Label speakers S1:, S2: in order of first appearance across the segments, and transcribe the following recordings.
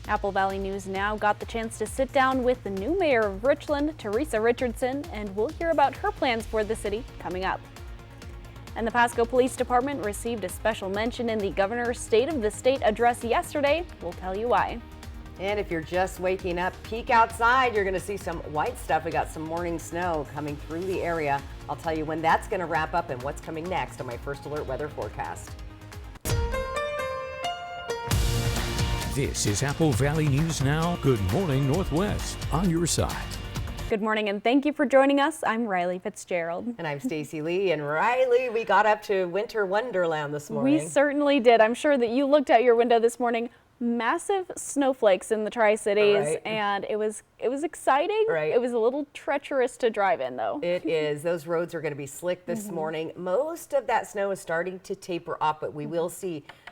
S1: Apple Valley News Now got the chance to sit down with the new mayor of Richland, Teresa Richardson, and we'll hear about her plans for the city coming up. And the Pasco Police Department received a special mention in the governor's State of the State address yesterday. We'll tell you why.
S2: And if you're just waking up, peek outside, you're going to see some white stuff. We got some morning snow coming through the area. I'll tell you when that's going to wrap up and what's coming next on my First Alert weather forecast.
S3: This is Apple Valley News Now. Good morning, Northwest, on your side.
S1: Good morning and thank you for joining us. I'm Riley Fitzgerald.
S2: And I'm Stacy Lee. And Riley, we got up to winter wonderland this morning.
S1: We certainly did. I'm sure that you looked out your window this morning. Massive snowflakes in the Tri-Cities, right. And it was exciting. Right. It was a little treacherous to drive in, though.
S2: It is. Those roads are going to be slick this morning. Most of that snow is starting to taper off, but we will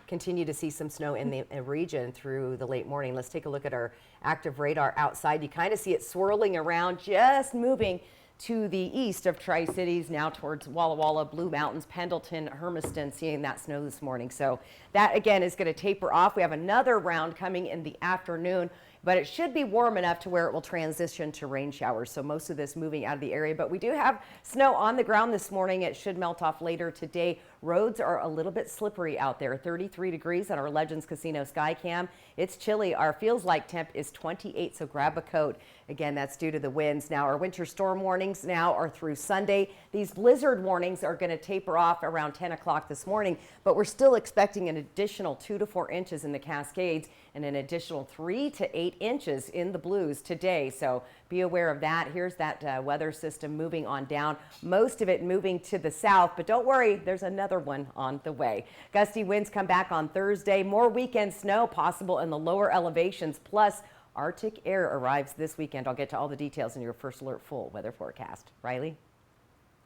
S2: continue to see some snow in the region through the late morning. Let's take a look at our active radar outside. You kind of see it swirling around, just moving to the east of Tri-Cities, now towards Walla Walla, Blue Mountains, Pendleton, Hermiston, seeing that snow this morning. So that again is going to taper off. We have another round coming in the afternoon, but it should be warm enough to where it will transition to rain showers. So most of this moving out of the area, but we do have snow on the ground this morning. It should melt off later today. Roads are a little bit slippery out there. 33 degrees on our Legends Casino Skycam. It's chilly. Our feels like temp is 28, so grab a coat. Again, that's due to the winds. Now our winter storm warnings now are through Sunday. These blizzard warnings are going to taper off around 10 o'clock this morning, but we're still expecting an additional 2 to 4 inches in the Cascades and an additional 3 to 8 inches in the Blues today. So be aware of that. Here's that weather system moving on down. Most of it moving to the south, but don't worry, there's another one on the way. Gusty winds come back on Thursday. More weekend snow possible in the lower elevations, plus Arctic air arrives this weekend. I'll get to all the details in your First Alert full weather forecast. Riley?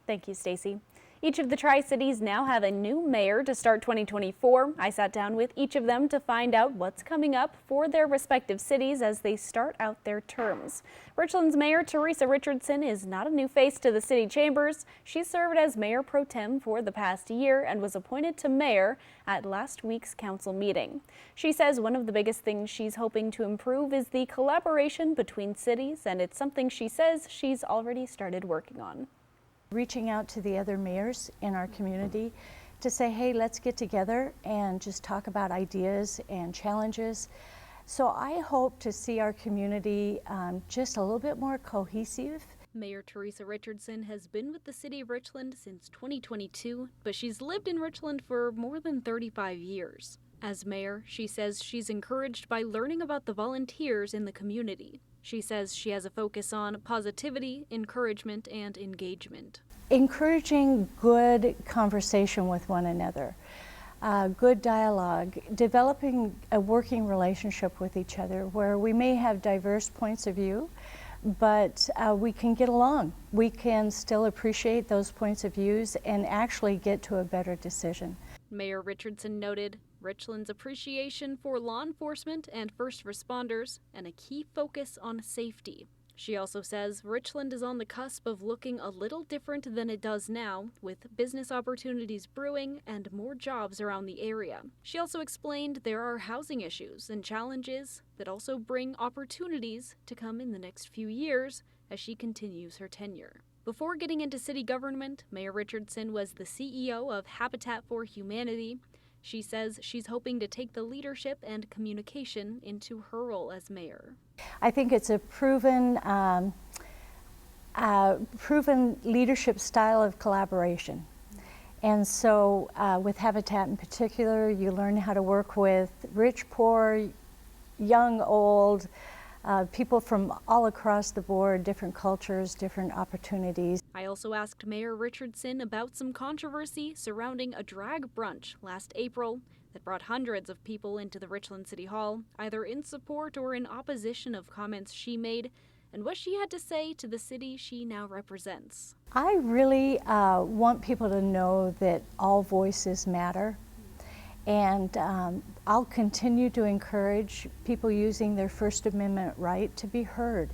S1: Thank you, Stacy. Each of the Tri-Cities now have a new mayor to start 2024. I sat down with each of them to find out what's coming up for their respective cities as they start out their terms. Richland's Mayor Teresa Richardson is not a new face to the city chambers. She served as mayor pro tem for the past year and was appointed to mayor at last week's council meeting. She says one of the biggest things she's hoping to improve is the collaboration between cities, and it's something she says she's already started working on.
S4: Reaching out to the other mayors in our community to say, hey, let's get together and just talk about ideas and challenges. So I hope to see our community just a little bit more cohesive.
S1: Mayor Teresa Richardson has been with the city of Richland since 2022, but she's lived in Richland for more than 35 years. As mayor, she says she's encouraged by learning about the volunteers in the community. She says she has a focus on positivity, encouragement, and engagement.
S4: Encouraging good conversation with one another, good dialogue, developing a working relationship with each other where we may have diverse points of view, but we can get along. We can still appreciate those points of views and actually get to a better decision.
S1: Mayor Richardson noted Richland's appreciation for law enforcement and first responders and a key focus on safety. She also says Richland is on the cusp of looking a little different than it does now, with business opportunities brewing and more jobs around the area. She also explained there are housing issues and challenges that also bring opportunities to come in the next few years as she continues her tenure. Before getting into city government, Mayor Richardson was the CEO of Habitat for Humanity. She says she's hoping to take the leadership and communication into her role as mayor.
S4: I think it's a proven leadership style of collaboration. And so with Habitat in particular, you learn how to work with rich, poor, young, old, people from all across the board, different cultures, different opportunities.
S1: I also asked Mayor Richardson about some controversy surrounding a drag brunch last April that brought hundreds of people into the Richland City Hall, either in support or in opposition of comments she made, and what she had to say to the city she now represents.
S4: I really want people to know that all voices matter. And I'll continue to encourage people using their First Amendment right to be heard.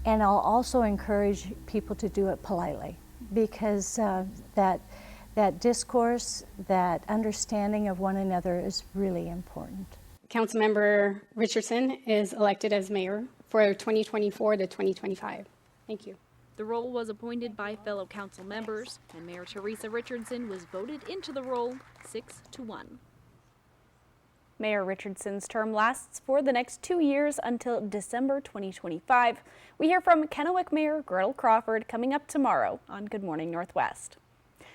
S4: And I'll also encourage people to do it politely, because that discourse, that understanding of one another is really important.
S5: Councilmember Richardson is elected as mayor for 2024 to 2025. Thank you.
S1: The role was appointed by fellow council members, and Mayor Teresa Richardson was voted into the role 6-1.
S6: Mayor Richardson's term lasts for the next 2 years until December 2025. We hear from Kennewick Mayor Gretel Crawford coming up tomorrow on Good Morning Northwest.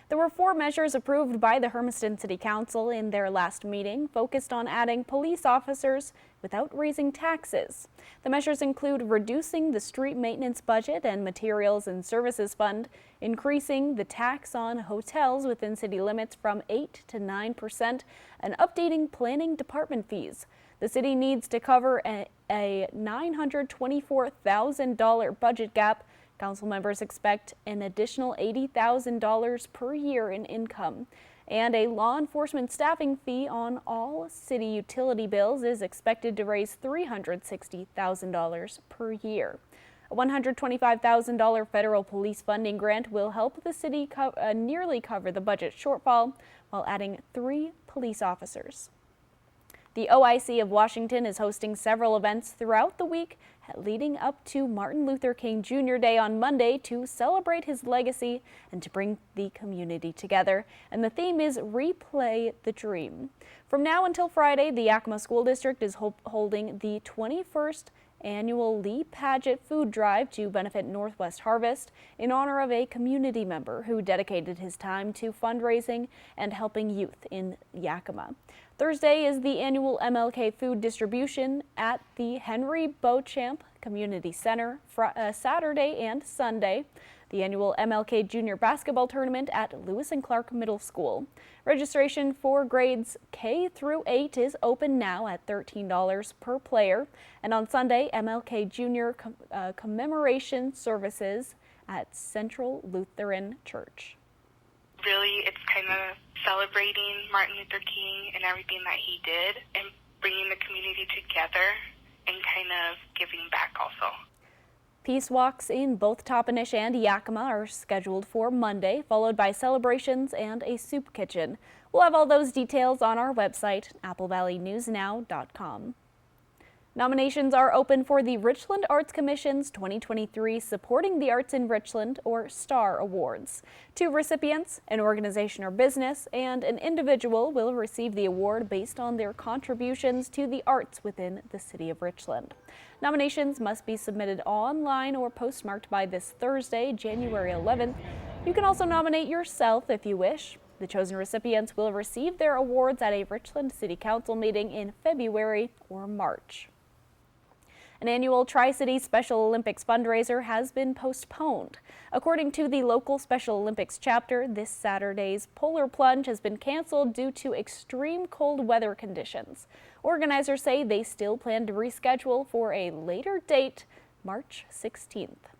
S6: There were 4 measures approved by the Hermiston City Council in their last meeting, focused on adding police officers without raising taxes. The measures include reducing the street maintenance budget and materials and services fund, increasing the tax on hotels within city limits from 8 to 9%, and updating planning department fees. The city needs to cover a $924,000 budget gap. Council members expect an additional $80,000 per year in income, and a law enforcement staffing fee on all city utility bills is expected to raise $360,000 per year. A $125,000 federal police funding grant will help the city nearly cover the budget shortfall while adding 3 police officers. The OIC of Washington is hosting several events throughout the week leading up to Martin Luther King Jr. Day on Monday to celebrate his legacy and to bring the community together. And the theme is Replay the Dream. From now until Friday, the Yakima School District is holding the 21st annual Lee Paget food drive to benefit Northwest Harvest in honor of a community member who dedicated his time to fundraising and helping youth in Yakima. Thursday is the annual MLK food distribution at the Henry Beauchamp Community Center. Saturday and Sunday, the annual MLK Junior Basketball Tournament at Lewis and Clark Middle School. Registration for grades K through 8 is open now at $13 per player. And on Sunday, MLK Junior commemoration services at Central Lutheran Church.
S7: Really, it's kind of celebrating Martin Luther King and everything that he did and bringing the community together and kind of giving back also.
S6: Peace walks in both Toppenish and Yakima are scheduled for Monday, followed by celebrations and a soup kitchen. We'll have all those details on our website, applevalleyNewsNow.com. Nominations are open for the Richland Arts Commission's 2023 Supporting the Arts in Richland, or STAR Awards. 2 recipients, an organization or business, and an individual will receive the award based on their contributions to the arts within the city of Richland. Nominations must be submitted online or postmarked by this Thursday, January 11th. You can also nominate yourself if you wish. The chosen recipients will receive their awards at a Richland City Council meeting in February or March. An annual Tri-City Special Olympics fundraiser has been postponed. According to the local Special Olympics chapter, this Saturday's Polar Plunge has been canceled due to extreme cold weather conditions. Organizers say they still plan to reschedule for a later date, March 16th.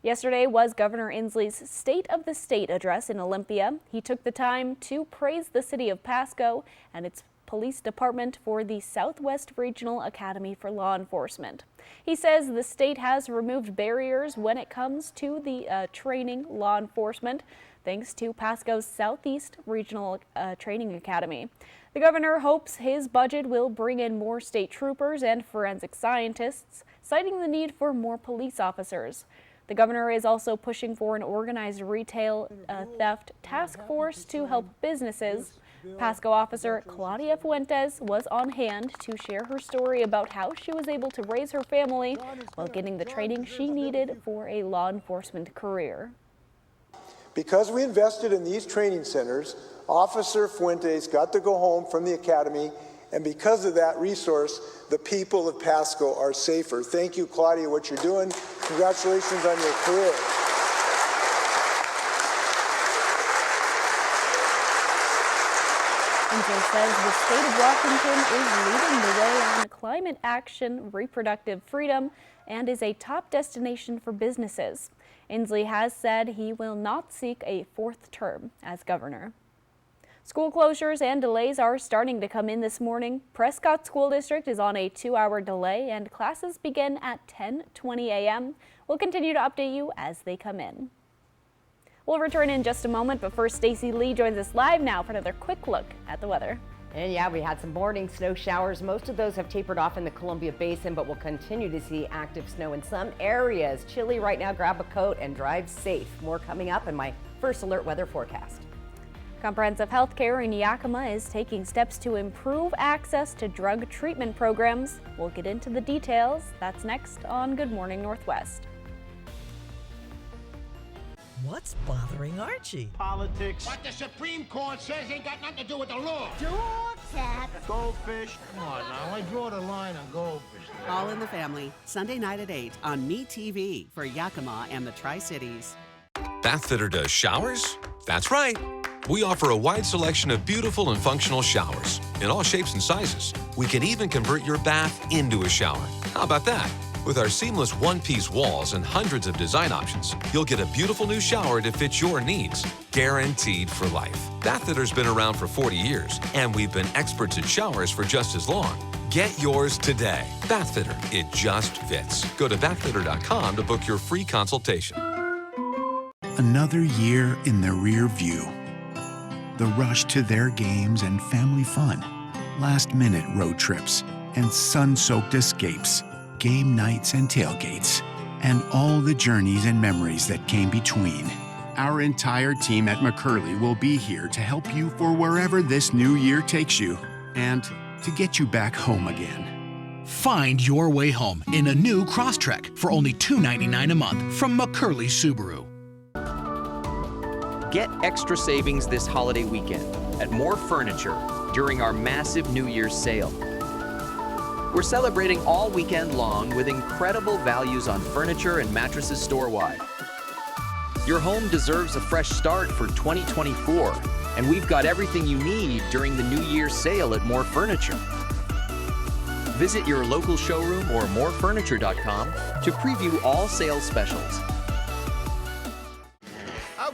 S6: Yesterday was Governor Inslee's State of the State address in Olympia. He took the time to praise the city of Pasco and its police department for the Southwest Regional Academy for Law Enforcement. He says the state has removed barriers when it comes to the training law enforcement, thanks to Pasco's Southeast Regional Training Academy. The governor hopes his budget will bring in more state troopers and forensic scientists, citing the need for more police officers. The governor is also pushing for an organized retail theft task force to help businesses. Pasco officer Claudia Fuentes was on hand to share her story about how she was able to raise her family while getting the training she needed for a law enforcement career.
S8: Because we invested in these training centers, Officer Fuentes got to go home from the academy, and because of that resource, the people of Pasco are safer. Thank you, Claudia, what you're doing. Congratulations on your career.
S6: Inslee says the state of Washington is leading the way on climate action, reproductive freedom, and is a top destination for businesses. Inslee has said he will not seek a 4th term as governor. School closures and delays are starting to come in this morning. Prescott School District is on a 2-hour delay and classes begin at 10:20 a.m. We'll continue to update you as they come in. We'll return in just a moment, but first Stacy Lee joins us live now for another quick look at the weather.
S2: And yeah, we had some morning snow showers. Most of those have tapered off in the Columbia Basin, but we'll continue to see active snow in some areas. Chilly right now, grab a coat and drive safe. More coming up in my first alert weather forecast.
S6: Comprehensive Healthcare in Yakima is taking steps to improve access to drug treatment programs. We'll get into the details. That's next on Good Morning Northwest.
S9: What's bothering Archie?
S10: Politics. What the Supreme Court says ain't got nothing to do with the law.
S11: Dog cat.
S10: Goldfish. Come on now, I draw the line on goldfish.
S12: All in the Family, Sunday night at 8 on MeTV for Yakima and the Tri-Cities.
S13: Bathfitter does showers? That's right. We offer a wide selection of beautiful and functional showers in all shapes and sizes. We can even convert your bath into a shower. How about that? With our seamless one-piece walls and hundreds of design options, you'll get a beautiful new shower to fit your needs, guaranteed for life. Bathfitter's been around for 40 years, and we've been experts at showers for just as long. Get yours today. Bathfitter, it just fits. Go to bathfitter.com to book your free consultation.
S14: Another year in the rear view. The rush to their games and family fun, last-minute road trips, and sun-soaked escapes, game nights and tailgates, and all the journeys and memories that came between. Our entire team at McCurley will be here to help you for wherever this new year takes you and to get you back home again.
S15: Find your way home in a new Crosstrek for only $299 a month from McCurley Subaru.
S16: Get extra savings this holiday weekend at More Furniture during our massive New Year's sale. We're celebrating all weekend long with incredible values on furniture and mattresses store-wide. Your home deserves a fresh start for 2024, and we've got everything you need during the New Year's sale at More Furniture. Visit your local showroom or morefurniture.com to preview all sales specials.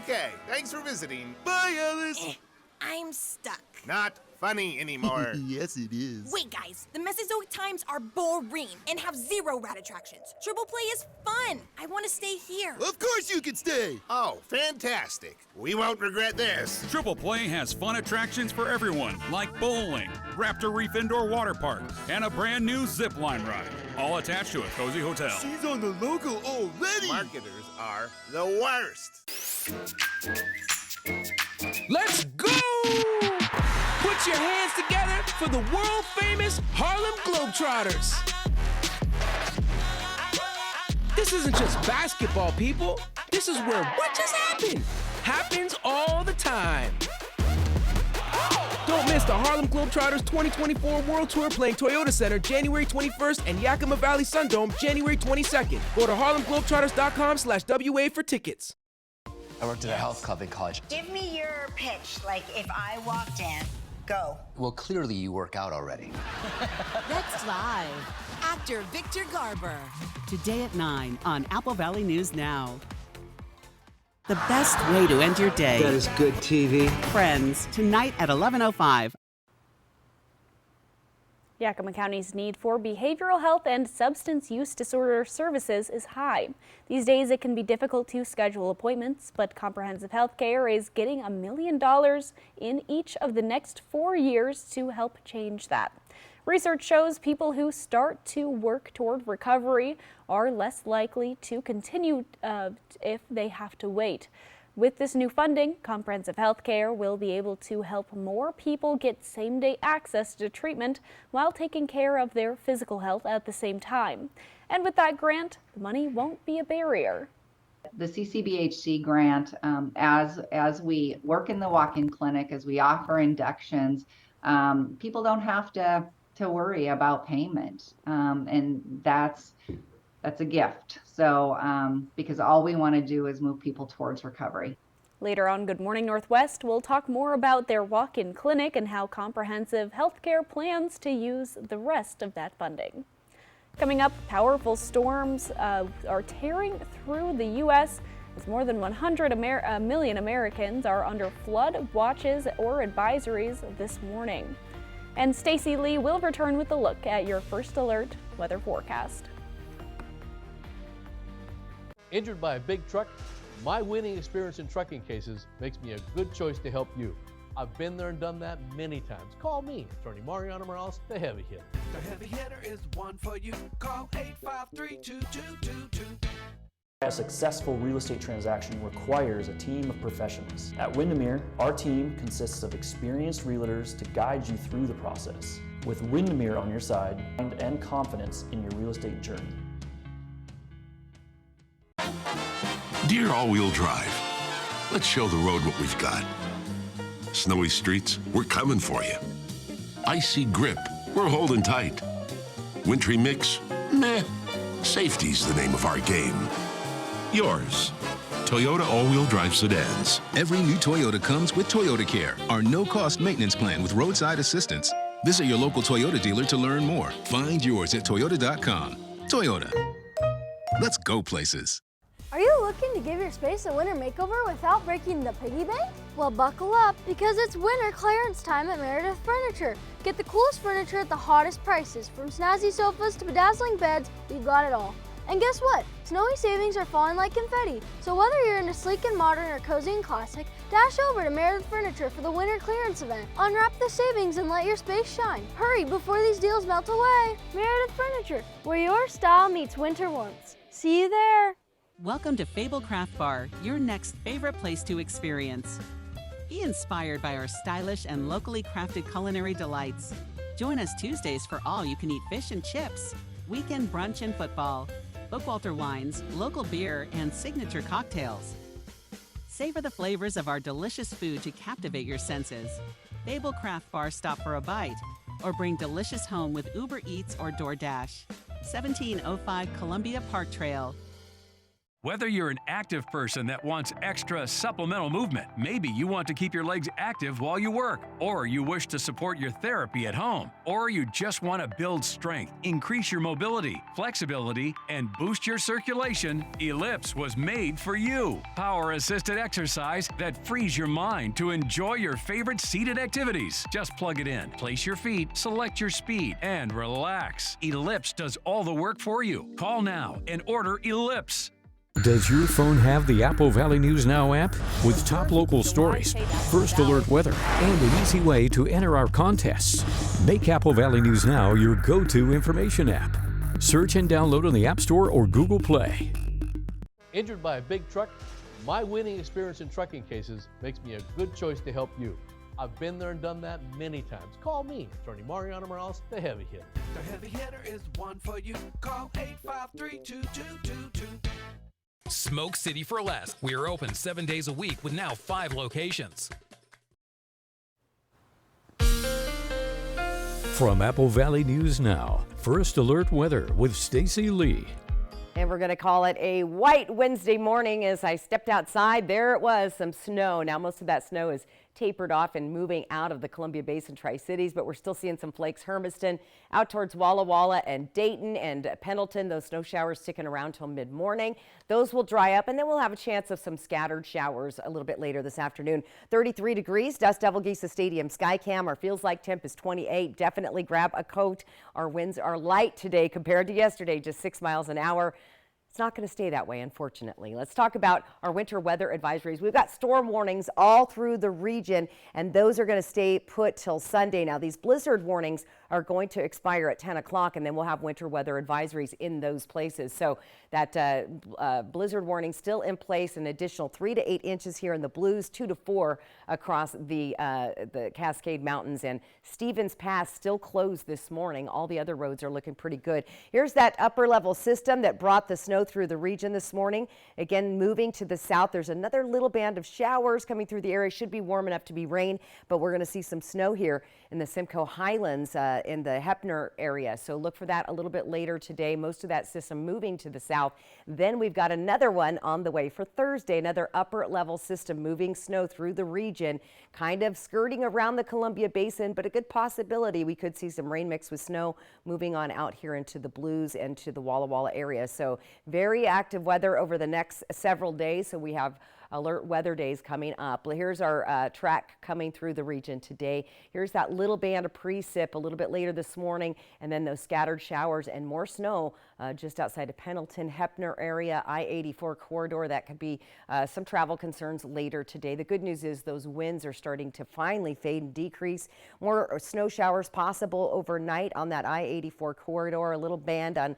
S17: Okay, thanks for visiting. Bye, Alice.
S11: I'm stuck.
S17: Not funny anymore.
S18: Yes, it is.
S11: Wait, guys. The Mesozoic times are boring and have 0 rad attractions. Triple play is fun. I want to stay here.
S18: Of course you can stay.
S17: Oh, fantastic. We won't regret this.
S19: Triple Play has fun attractions for everyone, like bowling, Raptor Reef Indoor Water Park, and a brand new zip line ride, all attached to a cozy hotel.
S18: She's on the logo already.
S17: Marketers are the worst.
S20: Let's go! Put your hands together for the world-famous Harlem Globetrotters. This isn't just basketball, people. This is where what just happened happens all the time. Don't miss the Harlem Globetrotters 2024 World Tour playing Toyota Center January 21st and Yakima Valley Sundome January 22nd. Go to harlemglobetrotters.com/WA for tickets.
S21: I worked at a health club in college.
S22: Give me your pitch, like if I walked in, go.
S21: Well, clearly you work out already.
S23: That's live. Actor Victor Garber.
S12: Today at 9 on Apple Valley News Now. The best way to end your day.
S24: That is good TV.
S12: Friends, tonight at 11:05.
S6: Yakima County's need for behavioral health and substance use disorder services is high. These days it can be difficult to schedule appointments, but Comprehensive Healthcare is getting $1 million in each of the next 4 years to help change that. Research shows people who start to work toward recovery are less likely to continue if they have to wait. With this new funding, Comprehensive Healthcare will be able to help more people get same-day access to treatment while taking care of their physical health at the same time. And with that grant, the money won't be a barrier.
S25: The CCBHC grant, as we work in the walk-in clinic, as we offer inductions, people don't have to worry about payment, and that's a gift. So, because all we want to do is move people towards recovery.
S6: Later on Good Morning Northwest, we'll talk more about their walk-in clinic and how Comprehensive Healthcare plans to use the rest of that funding. Coming up, powerful storms are tearing through the U.S. as more than 100 million Americans are under flood watches or advisories this morning. And Stacy Lee will return with a look at your First Alert weather forecast.
S26: Injured by a big truck? My winning experience in trucking cases makes me a good choice to help you.
S1: I've been there and done that many times. Call me, Attorney Mariano Morales, the heavy hitter.
S3: The heavy hitter is one for you. Call 853-2222.
S4: A successful real estate transaction requires a team of professionals. At Windermere, our team consists of experienced realtors to guide you through the process. With Windermere on your side and confidence in your real estate journey.
S5: Dear All-Wheel Drive, let's show the road what we've got. Snowy streets, we're coming for you. Icy grip, we're holding tight. Wintry mix, meh. Safety's the name of our game. Yours, Toyota All-Wheel Drive Sedans.
S24: Every new Toyota comes with Toyota Care, our no-cost maintenance plan with roadside assistance. Visit your local Toyota dealer to learn more. Find yours at toyota.com. Toyota. Let's go places.
S26: Are you looking to give your space a winter makeover without breaking the piggy bank? Well, buckle up, because it's winter clearance time at Meredith Furniture. Get the coolest furniture at the hottest prices. From snazzy sofas to bedazzling beds, we've got it all. And guess what? Snowy savings are falling like confetti. So whether you're into sleek and modern or cozy and classic, dash over to Meredith Furniture for the winter clearance event. Unwrap the savings and let your space shine. Hurry before these deals melt away. Meredith Furniture, where your style meets winter warmth. See you there.
S12: Welcome to Fable Craft Bar, your next favorite place to experience. Be inspired by our stylish and locally crafted culinary delights. Join us Tuesdays for all-you-can-eat fish and chips, weekend brunch and football, Bookwalter wines, local beer, and signature cocktails. Savor the flavors of our delicious food to captivate your senses. Fable Craft Bar, stop for a bite, or bring delicious home with Uber Eats or DoorDash. 1705 Columbia Park Trail.
S19: Whether you're an active person that wants extra supplemental movement, maybe you want to keep your legs active while you work, or you wish to support your therapy at home, or you just want to build strength, increase your mobility, flexibility, and boost your circulation, Ellipse was made for you. Power-assisted exercise that frees your mind to enjoy your favorite seated activities. Just plug it in, place your feet, select your speed, and relax. Ellipse does all the work for you. Call now and order Ellipse.
S27: Does your phone have the Apple Valley News Now app? With top local stories, first alert weather, and an easy way to enter our contests. Make Apple Valley News Now your go-to information app. Search and download on the App Store or Google Play.
S1: Injured by a big truck? My winning experience in trucking cases makes me a good choice to help you. I've been there and done that many times. Call me, Attorney Mariano Morales, the heavy hitter.
S3: The heavy hitter is one for you. Call 853-2222.
S28: Smoke City for Less. We are open 7 days a week with now 5 locations.
S27: From Apple Valley News Now, first alert weather with Stacy Lee.
S2: And we're going to call it a white Wednesday morning. As I stepped outside, there it was, some snow. Now most of that snow is tapered off and moving out of the Columbia Basin Tri-Cities, but we're still seeing some flakes. Hermiston, out towards Walla Walla and Dayton and Pendleton, those snow showers sticking around till mid-morning. Those will dry up, and then we'll have a chance of some scattered showers a little bit later this afternoon. 33 degrees, Dust Devil Geisa Stadium Skycam. Our feels like temp is 28. Definitely grab a coat. Our winds are light today compared to yesterday, just 6 miles an hour. It's not going to stay that way, unfortunately. Let's talk about our winter weather advisories. We've got storm warnings all through the region, and those are going to stay put till Sunday. Now, these blizzard warnings are going to expire at 10 o'clock, and then we'll have winter weather advisories in those places. So that blizzard warning still in place, an additional 3 to 8 inches here in the Blues, 2 to 4 across the Cascade Mountains, and Stevens Pass still closed this morning. All the other roads are looking pretty good. Here's that upper level system that brought the snow through the region this morning. Again, moving to the south, there's another little band of showers coming through the area. Should be warm enough to be rain, but we're going to see some snow here in the Simcoe Highlands in the Heppner area. So look for that a little bit later today. Most of that system moving to the south. Then we've got another one on the way for Thursday, another upper level system moving snow through the region, kind of skirting around the Columbia Basin, but a good possibility we could see some rain mixed with snow moving on out here into the Blues and to the Walla Walla area. So very active weather over the next several days. So we have alert weather days coming up. Here's our track coming through the region today. Here's that little band of precip a little bit later this morning, and then those scattered showers and more snow just outside of Pendleton, Heppner area, I-84 corridor. That could be some travel concerns later today. The good news is those winds are starting to finally fade and decrease. More snow showers possible overnight on that I-84 corridor, a little band on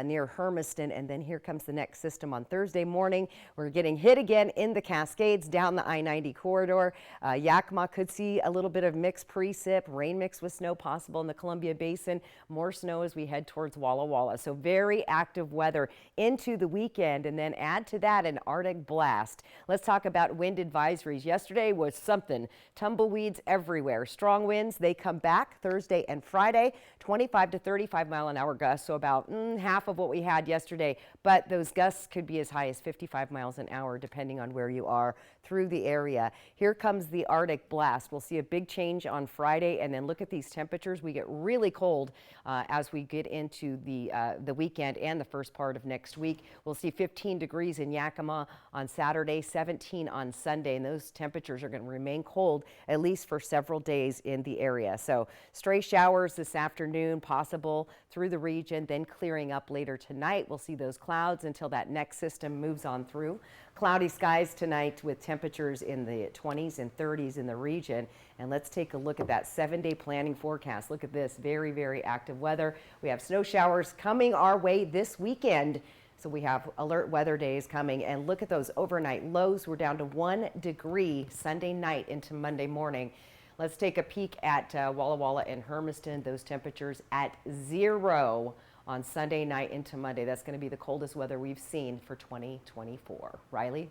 S2: near Hermiston, and then here comes the next system on Thursday morning. We're getting hit again in the Cascades down the I-90 corridor. Yakima could see a little bit of mixed precip, rain mixed with snow possible in the Columbia Basin. More snow as we head towards Walla Walla. So very active weather into the weekend, and then add to that an Arctic blast. Let's talk about wind advisories. Yesterday was something. Tumbleweeds everywhere. Strong winds, they come back Thursday and Friday. 25 to 35 mile an hour gusts, so about half of what we had yesterday, but those gusts could be as high as 55 miles an hour depending on where you are through the area. Here comes the Arctic blast. We'll see a big change on Friday, and then look at these temperatures. We get really cold as we get into the weekend and the first part of next week. We'll see 15 degrees in Yakima on Saturday, 17 on Sunday, and those temperatures are going to remain cold at least for several days in the area. So stray showers this afternoon possible through the region, then clearing up later tonight. We'll see those clouds until that next system moves on through. Cloudy skies tonight with temperatures in the 20s and 30s in the region. And let's take a look at that 7-day planning forecast. Look at this, very, very active weather. We have snow showers coming our way this weekend. So we have alert weather days coming, and look at those overnight lows. We're down to 1 degree Sunday night into Monday morning. Let's take a peek at Walla Walla and Hermiston. Those temperatures at 0 on Sunday night into Monday. That's going to be the coldest weather we've seen for 2024. Riley?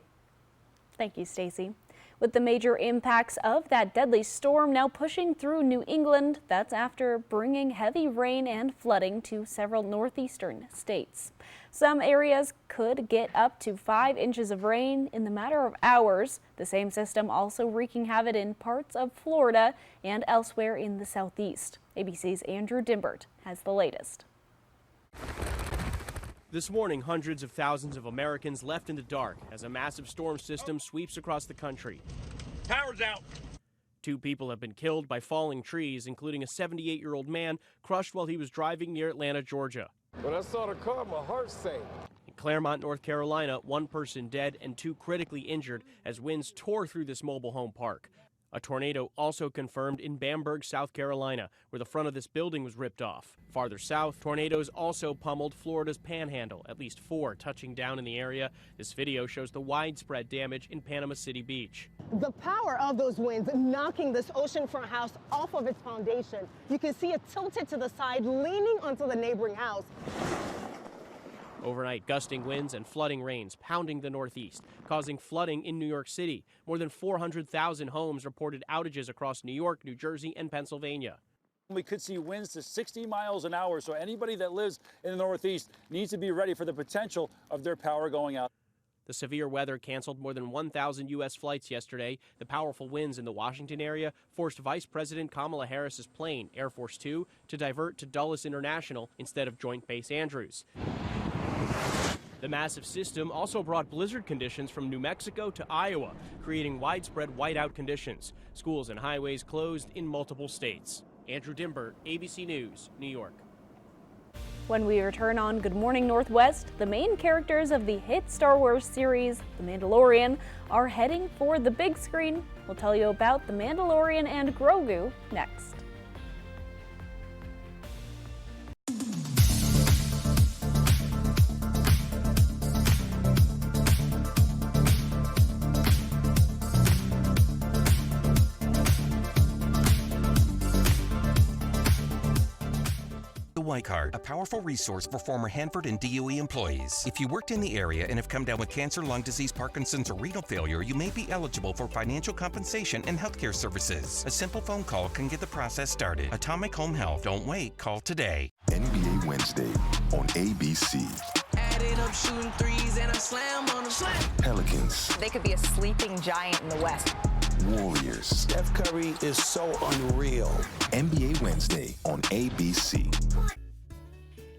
S6: Thank you, Stacy. With the major impacts of that deadly storm now pushing through New England, that's after bringing heavy rain and flooding to several northeastern states. Some areas could get up to 5 inches of rain in the matter of hours. The same system also wreaking havoc in parts of Florida and elsewhere in the southeast. ABC's Andrew Dimbert has the latest.
S7: This morning, hundreds of thousands of Americans left in the dark as a massive storm system sweeps across the country. Power's out! 2 people have been killed by falling trees, including a 78-year-old man crushed while he was driving near Atlanta, Georgia.
S8: When I saw the car, my heart sank.
S7: In Claremont, North Carolina, 1 person dead and 2 critically injured as winds tore through this mobile home park. A tornado also confirmed in Bamberg, South Carolina, where the front of this building was ripped off. Farther south, tornadoes also pummeled Florida's Panhandle, at least 4 touching down in the area. This video shows the widespread damage in Panama City Beach.
S9: The power of those winds knocking this oceanfront house off of its foundation. You can see it tilted to the side, leaning onto the neighboring house.
S7: Overnight, gusting winds and flooding rains pounding the Northeast, causing flooding in New York City. More than 400,000 homes reported outages across New York, New Jersey, and Pennsylvania.
S10: We could see winds to 60 miles an hour, so anybody that lives in the Northeast needs to be ready for the potential of their power going out.
S7: The severe weather canceled more than 1,000 U.S. flights yesterday. The powerful winds in the Washington area forced Vice President Kamala Harris's plane, Air Force Two, to divert to Dulles International instead of Joint Base Andrews. The massive system also brought blizzard conditions from New Mexico to Iowa, creating widespread whiteout conditions. Schools and highways closed in multiple states. Andrew Dimbert, ABC News, New York.
S6: When we return on Good Morning Northwest, the main characters of the hit Star Wars series, The Mandalorian, are heading for the big screen. We'll tell you about The Mandalorian and Grogu next.
S13: Y-Card, a powerful resource for former Hanford and DOE employees. If you worked in the area and have come down with cancer, lung disease, Parkinson's, or renal failure, you may be eligible for financial compensation and healthcare services. A simple phone call can get the process started. Atomic Home Health. Don't wait. Call today.
S14: NBA Wednesday on ABC.
S23: Added up shooting threes and I slam on them.
S14: Pelicans.
S15: They could be a sleeping giant in the West.
S14: Warriors.
S16: Steph Curry is so unreal.
S14: NBA Wednesday on ABC.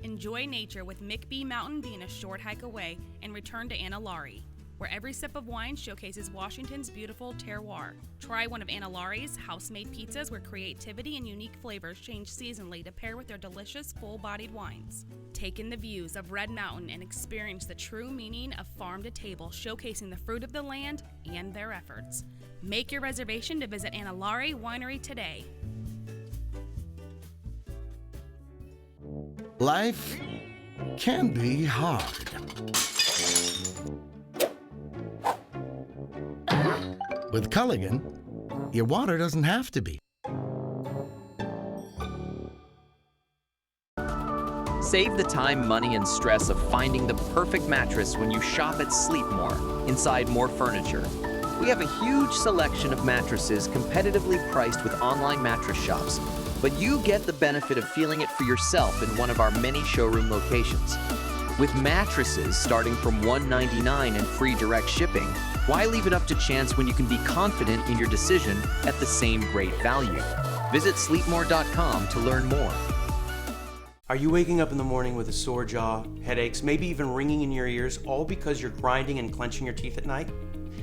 S29: Enjoy nature with McBee Mountain being a short hike away, and return to Anna Laurie.
S4: where every sip of wine showcases Washington's beautiful terroir. Try one of Anna Laurie's house-made pizzas where creativity and unique flavors change seasonally to pair with their delicious full-bodied wines. Take in the views of Red Mountain and experience the true meaning of farm to table, showcasing the fruit of the land and their efforts. Make your reservation to visit Anna Laurie Winery today.
S11: Life can be hard. With Culligan, your water doesn't have to be.
S17: Save the time, money, and stress of finding the perfect mattress when you shop at Sleepmore inside More Furniture. We have a huge selection of mattresses competitively priced with online mattress shops, but you get the benefit of feeling it for yourself in one of our many showroom locations. With mattresses starting from $199 and free direct shipping, why leave it up to chance when you can be confident in your decision at the same great value? Visit sleepmore.com to learn more.
S18: Are you waking up in the morning with a sore jaw, headaches, maybe even ringing in your ears, all because you're grinding and clenching your teeth at night?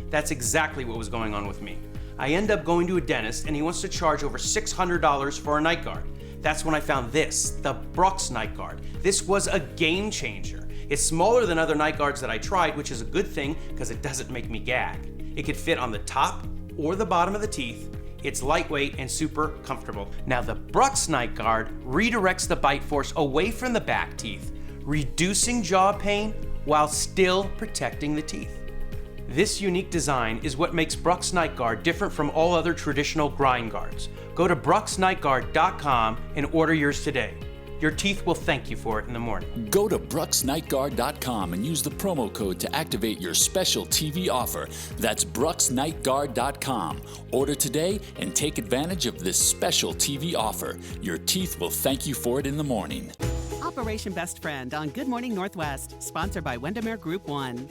S18: That's exactly what was going on with me. I end up going to a dentist and he wants to charge over $600 for a night guard. That's when I found this, the Brux Night Guard. This was a game changer. It's smaller than other night guards that I tried, which is a good thing because it doesn't make me gag. It could fit on the top or the bottom of the teeth. It's lightweight and super comfortable. Now the Brux Night Guard redirects the bite force away from the back teeth, reducing jaw pain while still protecting the teeth. This unique design is what makes Brux Night Guard different from all other traditional grind guards. Go to BruxNightGuard.com and order yours today. Your teeth will thank you for it in the morning.
S20: Go to BruxNightGuard.com and use the promo code to activate your special TV offer. That's BruxNightGuard.com. Order today and take advantage of this special TV offer. Your teeth will thank you for it in the morning.
S12: Operation Best Friend on Good Morning Northwest, sponsored by Windermere Group 1.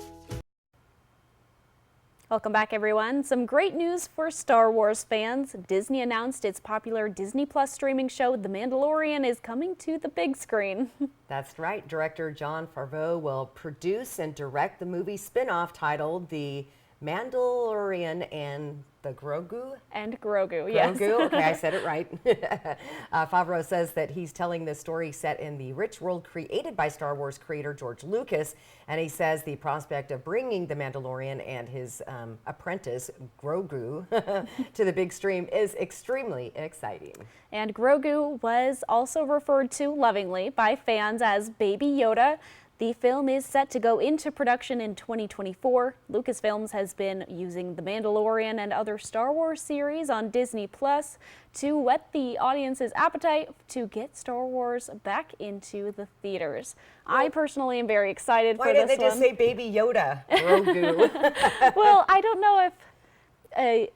S6: Welcome back, everyone. Some great news for Star Wars fans. Disney announced its popular Disney Plus streaming show, The Mandalorian, is coming to the big screen.
S2: That's right. Director Jon Favreau will produce and direct the movie spin-off titled The Mandalorian and the Grogu?
S6: And Grogu, yes.
S2: Grogu, okay, I said it right. Favreau says that he's telling this story set in the rich world created by Star Wars creator George Lucas, and he says the prospect of bringing the Mandalorian and his apprentice, Grogu, to the big screen is extremely exciting.
S6: And Grogu was also referred to lovingly by fans as Baby Yoda. The film is set to go into production in 2024. Lucasfilms has been using The Mandalorian and other Star Wars series on Disney Plus to whet the audience's appetite to get Star Wars back into the theaters. Well, I personally am very excited for this one.
S2: Why didn't they just say Baby Yoda, Grogu?
S6: Well, I don't know if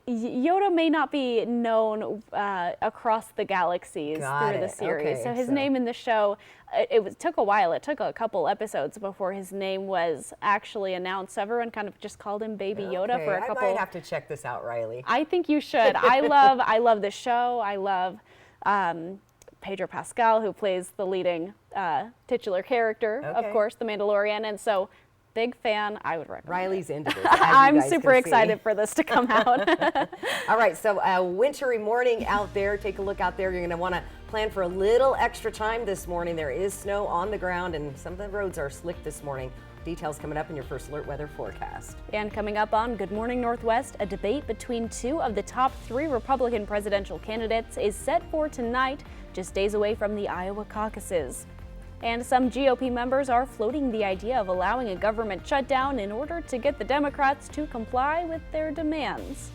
S6: Yoda may not be known across the galaxies through the series. Okay, so his name in the show, it took a while. It took a couple episodes before his name was actually announced. Everyone kind of just called him Baby Yoda for a couple.
S2: I might have to check this out, Riley.
S6: I think you should. I love the show. I love Pedro Pascal, who plays the leading titular character, of course, the Mandalorian, and so. Big fan. I would recommend
S2: Riley's into this.
S6: I'm super excited for this to come out.
S2: All right, so a wintry morning out there. Take a look out there. You're going to want to plan for a little extra time this morning. There is snow on the ground and some of the roads are slick this morning. Details coming up in your First Alert weather forecast.
S6: And coming up on Good Morning Northwest, a debate between two of the top 3 Republican presidential candidates is set for tonight, just days away from the Iowa caucuses. And some GOP members are floating the idea of allowing a government shutdown in order to get the Democrats to comply with their demands.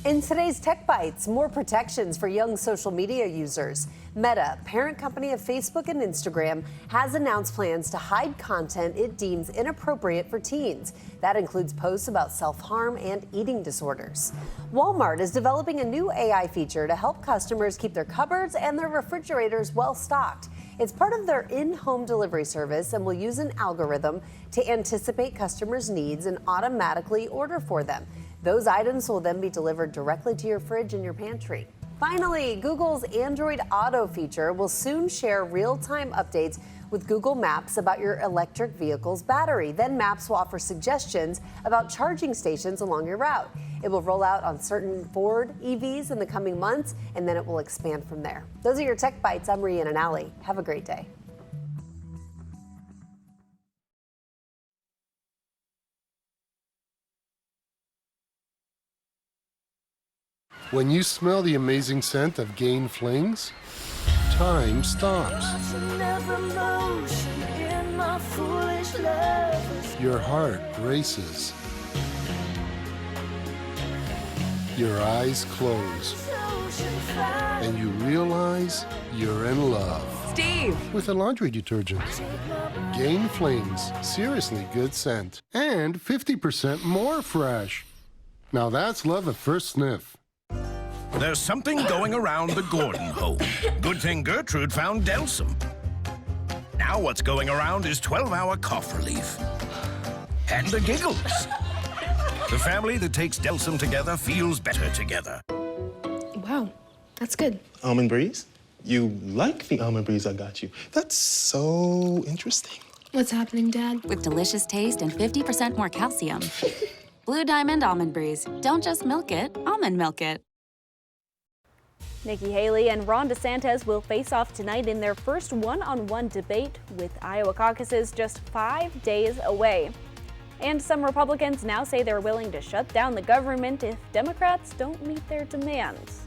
S21: In today's Tech Bites, more protections for young social media users. Meta, parent company of Facebook and Instagram, has announced plans to hide content it deems inappropriate for teens. That includes posts about self-harm and eating disorders. Walmart is developing a new AI feature to help customers keep their cupboards and their refrigerators well stocked. It's part of their in-home delivery service and will use an algorithm to anticipate customers' needs and automatically order for them. Those items will then be delivered directly to your fridge and your pantry. Finally, Google's Android Auto feature will soon share real-time updates with Google Maps about your electric vehicle's battery. Then Maps will offer suggestions about charging stations along your route. It will roll out on certain Ford EVs in the coming months, and then it will expand from there. Those are your Tech Bites. I'm Rhiannon Alley. Have a great day.
S1: When you smell the amazing scent of Gain Flings, time stops. Your heart races. Your eyes close. And you realize you're in love.
S2: Steve!
S1: With a laundry detergent. Gain Flings, seriously good scent. And 50% more fresh. Now that's love at first sniff.
S3: There's something going around the Gordon home. Good thing Gertrude found Delsum. Now what's going around is 12-hour cough relief. And the giggles. The family that takes Delsum together feels better together.
S5: Wow, that's good.
S19: Almond Breeze? You like the Almond Breeze I got you. That's so interesting.
S5: What's happening, Dad?
S22: With delicious taste and 50% more calcium. Blue Diamond Almond Breeze. Don't just milk it, almond milk it.
S6: Nikki Haley and Ron DeSantis will face off tonight in their first one-on-one debate, with Iowa caucuses just 5 days away. And some Republicans now say they're willing to shut down the government if Democrats don't meet their demands.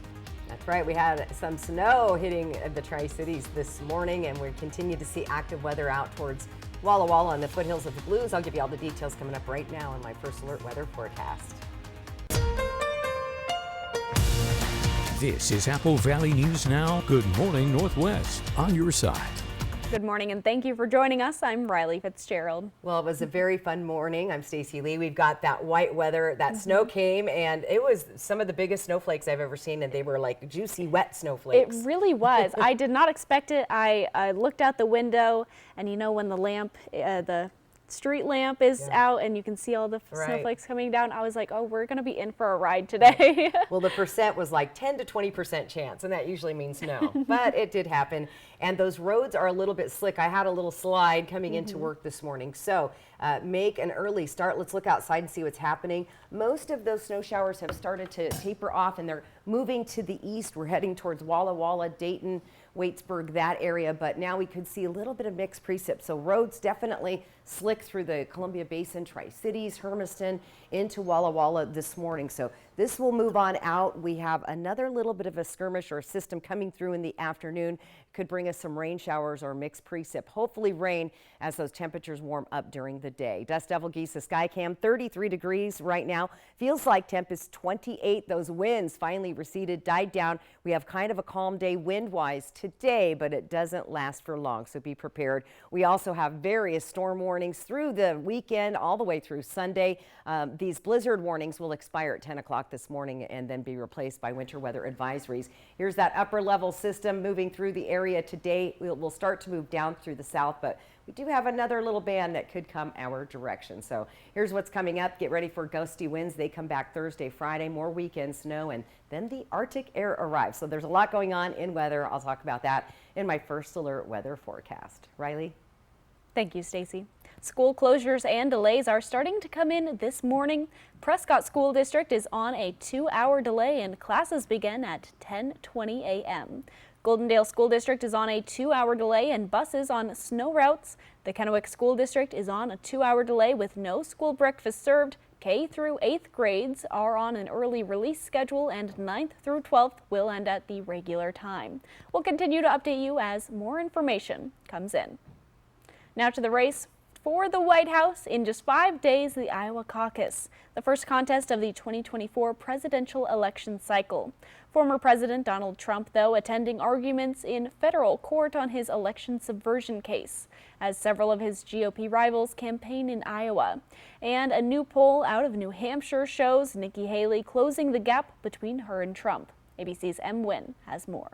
S2: That's right. We had some snow hitting the Tri-Cities this morning, and we continue to see active weather out towards Walla Walla and the foothills of the Blues. I'll give you all the details coming up right now in my First Alert weather forecast.
S27: This is Apple Valley News Now. Good morning, Northwest, on your side.
S6: Good morning, and thank you for joining us. I'm Riley Fitzgerald.
S2: Well, it was a very fun morning. I'm Stacy Lee. We've got that white weather. That snow came, and it was some of the biggest snowflakes I've ever seen, and they were like juicy, wet snowflakes.
S6: It really was. I did not expect it. I looked out the window, and you know when the lamp, the street lamp is out and you can see all the snowflakes coming down, I was like, oh, we're going to be in for a ride today.
S2: Well, the percent was like 10 to 20% chance, and that usually means no, but it did happen. And those roads are a little bit slick. I had a little slide coming into work this morning. So make an early start. Let's look outside and see what's happening. Most of those snow showers have started to taper off, and they're moving to the east. We're heading towards Walla Walla, Dayton, Waitsburg, that area, but now we could see a little bit of mixed precip. So roads definitely slick through the Columbia Basin, Tri-Cities, Hermiston, into Walla Walla this morning. So this will move on out. We have another little bit of a skirmish or a system coming through in the afternoon. Could bring us some rain showers or mixed precip. Hopefully rain as those temperatures warm up during the day. Dust Devil Geesa Skycam, 33 degrees right now. Feels like temp is 28. Those winds finally receded, died down. We have kind of a calm day wind-wise today, but it doesn't last for long, so be prepared. We also have various storm warnings through the weekend all the way through Sunday. These blizzard warnings will expire at 10 o'clock this morning and then be replaced by winter weather advisories. Here's that upper level system moving through the area today. We'll start to move down through the south, but we do have another little band that could come our direction. So here's what's coming up. Get ready for gusty winds. They come back Thursday, Friday, more weekend snow, and then the Arctic air arrives. So there's a lot going on in weather. I'll talk about that in my First Alert weather forecast. Riley?
S6: Thank you, Stacy. School closures and delays are starting to come in this morning. Prescott School District is on a 2-hour delay, and classes begin at 10:20 a.m. Goldendale School District is on a 2-hour delay and buses on snow routes. The Kennewick School District is on a 2-hour delay with no school breakfast served. K through 8th grades are on an early release schedule, and 9th through 12th will end at the regular time. We'll continue to update you as more information comes in. Now to the race for the White House. In just 5 days, the Iowa caucus, the first contest of the 2024 presidential election cycle. Former President Donald Trump, though, attending arguments in federal court on his election subversion case, as several of his GOP rivals campaign in Iowa. And a new poll out of New Hampshire shows Nikki Haley closing the gap between her and Trump. ABC's M. Wynn has more.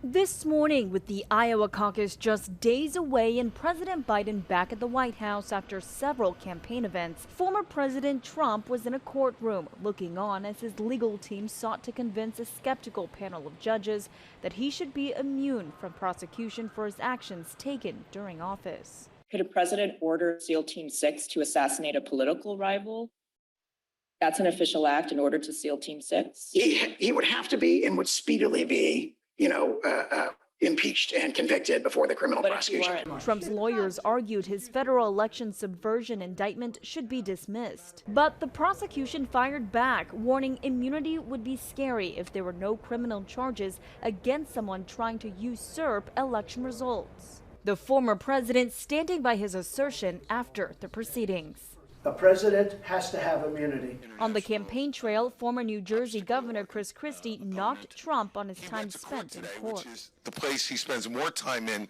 S7: This morning, with the Iowa caucus just days away and President Biden back at the White House after several campaign events, former President Trump was in a courtroom looking on as his legal team sought to convince a skeptical panel of judges that he should be immune from prosecution for his actions taken during office.
S8: Could a president order SEAL Team 6 to assassinate a political rival? That's an official act in order to SEAL Team 6?
S9: He would have to be and would speedily be impeached and convicted before the criminal prosecution.
S7: Trump's lawyers argued his federal election subversion indictment should be dismissed. But the prosecution fired back, warning immunity would be scary if there were no criminal charges against someone trying to usurp election results. The former president standing by his assertion after the proceedings.
S10: A president has to have immunity.
S7: On the campaign trail, former New Jersey Governor Chris Christie knocked Trump on his time spent in court.
S24: Which is the place he spends more time in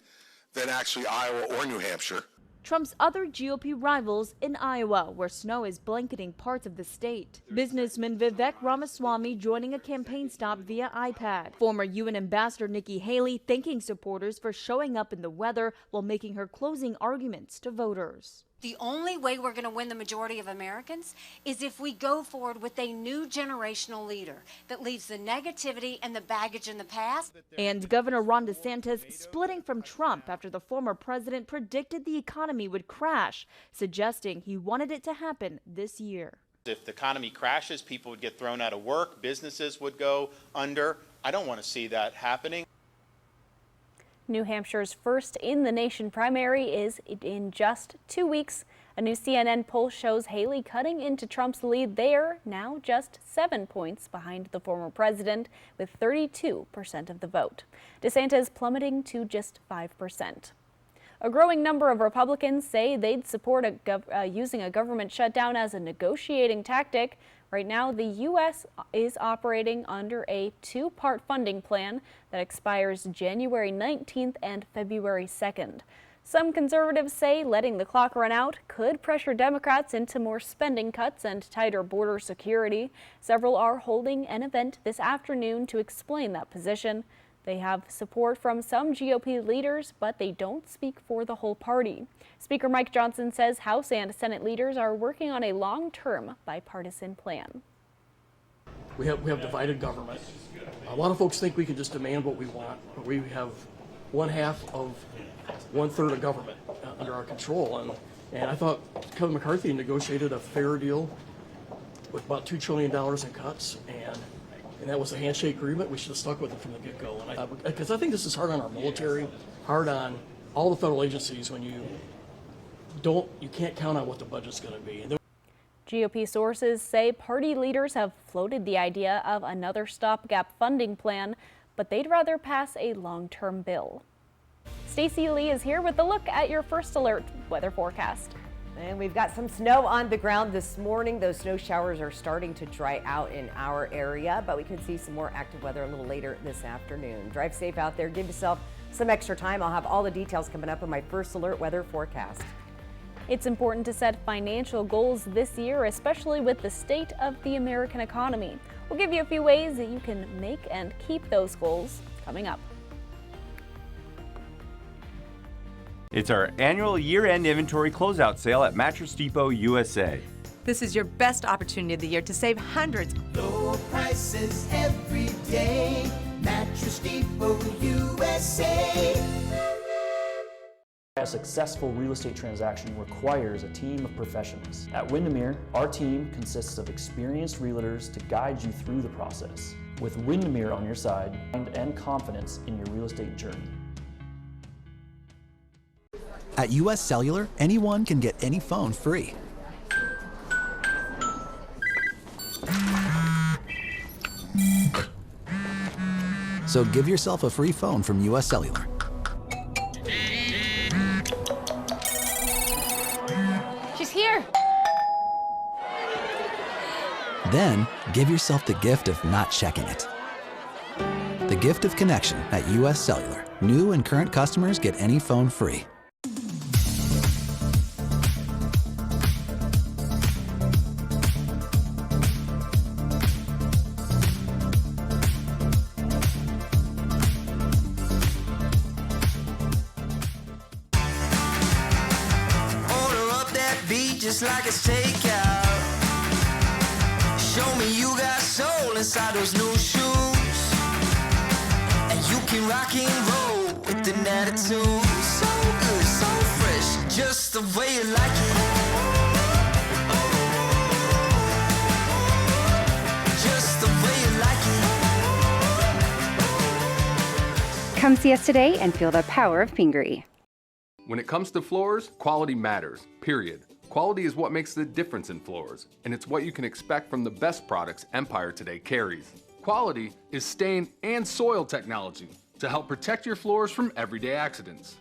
S24: than actually Iowa or New Hampshire.
S7: Trump's other GOP rivals in Iowa, where snow is blanketing parts of the state. Businessman Vivek Ramaswamy joining a campaign stop via iPad. Former UN Ambassador Nikki Haley thanking supporters for showing up in the weather while making her closing arguments to voters.
S25: The only way we're going to win the majority of Americans is if we go forward with a new generational leader that leaves the negativity and the baggage in the past.
S7: And Governor Ron DeSantis splitting from Trump after the former president predicted the economy would crash, suggesting he wanted it to happen this year.
S26: If the economy crashes, people would get thrown out of work, businesses would go under. I don't want to see that happening.
S6: New Hampshire's first in the nation primary is in just 2 weeks. A new CNN poll shows Haley cutting into Trump's lead there, now just 7 points behind the former president with 32% of the vote. DeSantis plummeting to just 5%. A growing number of Republicans say they'd support using a government shutdown as a negotiating tactic. Right now, the U.S. is operating under a two-part funding plan that expires January 19th and February 2nd. Some conservatives say letting the clock run out could pressure Democrats into more spending cuts and tighter border security. Several are holding an event this afternoon to explain that position. They have support from some GOP leaders, but they don't speak for the whole party. Speaker Mike Johnson says House and Senate leaders are working on a long-term bipartisan plan.
S28: We have divided government. A lot of folks think we can just demand what we want, but we have 1/3 of government under our control. And I thought Kevin McCarthy negotiated a fair deal with about $2 trillion in cuts, and that was a handshake agreement. We should have stuck with it from the get-go. Because I think this is hard on our military, hard on all the federal agencies when you can't count on what the budget's going to be.
S6: GOP sources say party leaders have floated the idea of another stopgap funding plan, but they'd rather pass a long-term bill. Stacey Lee is here with a look at your First Alert weather forecast.
S2: And we've got some snow on the ground this morning. Those snow showers are starting to dry out in our area, but we could see some more active weather a little later this afternoon. Drive safe out there. Give yourself some extra time. I'll have all the details coming up in my First Alert weather forecast.
S6: It's important to set financial goals this year, especially with the state of the American economy. We'll give you a few ways that you can make and keep those goals coming up.
S29: It's our annual year-end inventory closeout sale at Mattress Depot USA.
S30: This is your best opportunity of the year to save hundreds.
S31: Low prices every day. Mattress Depot USA.
S32: A successful real estate transaction requires a team of professionals. At Windermere, our team consists of experienced realtors to guide you through the process. With Windermere on your side and confidence in your real estate journey.
S33: At US Cellular, anyone can get any phone free. So give yourself a free phone from US Cellular.
S34: She's here.
S33: Then give yourself the gift of not checking it. The gift of connection at US Cellular. New and current customers get any phone free.
S31: just like it's takeout. Show me you got soul inside those new shoes. And you can rock and roll with an attitude. So good, so fresh, just the way you like it. Just the way you like it.
S1: Come see us today and feel the power of Pingree.
S3: When it comes to floors, quality matters, period. Quality is what makes the difference in floors, and it's what you can expect from the best products Empire Today carries. Quality is stain and soil technology to help protect your floors from everyday accidents.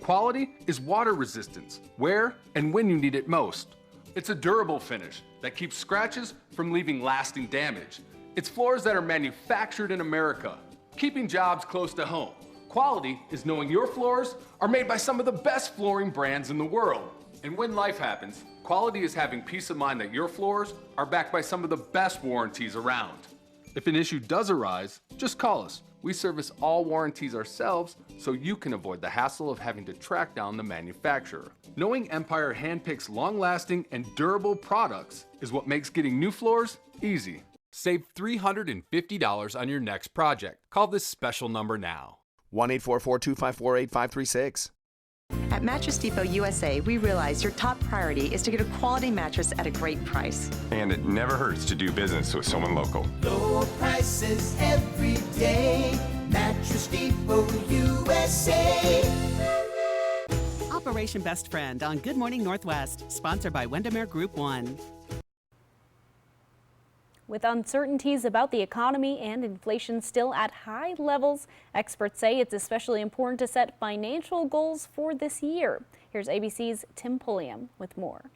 S3: Quality is water resistance, where and when you need it most. It's a durable finish that keeps scratches from leaving lasting damage. It's floors that are manufactured in America, keeping jobs close to home. Quality is knowing your floors are made by some of the best flooring brands in the world. And when life happens, quality is having peace of mind that your floors are backed by some of the best warranties around. If an issue does arise, just call us. We service all warranties ourselves so you can avoid the hassle of having to track down the manufacturer. Knowing Empire handpicks long-lasting and durable products is what makes getting new floors easy. Save $350 on your next project. Call this special number now.
S4: 1-844-254-8536.
S30: At Mattress Depot USA, we realize your top priority is to get a quality mattress at a great price.
S29: And it never hurts to do business with someone local.
S31: Low prices every day. Mattress Depot USA.
S11: Operation Best Friend on Good Morning Northwest, sponsored by Windermere Group 1.
S6: With uncertainties about the economy and inflation still at high levels, experts say it's especially important to set financial goals for this year. Here's ABC's Tim Pulliam with more.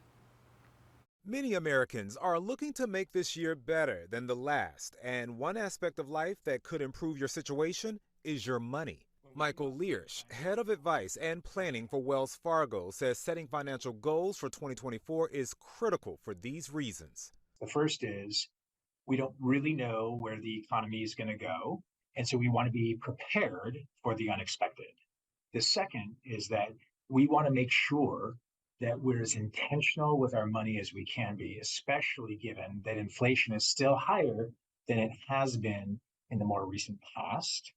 S12: Many Americans are looking to make this year better than the last, and one aspect of life that could improve your situation is your money. Michael Learsh, head of advice and planning for Wells Fargo, says setting financial goals for 2024 is critical for these reasons.
S13: The first is we don't really know where the economy is going to go, and so we want to be prepared for the unexpected. The second is that we want to make sure that we're as intentional with our money as we can be, especially given that inflation is still higher than it has been in the more recent past.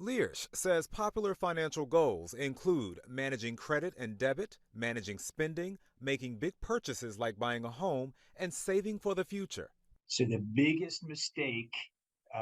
S12: Learsh says popular financial goals include managing credit and debit, managing spending, making big purchases like buying a home, and saving for the future.
S13: So the biggest mistake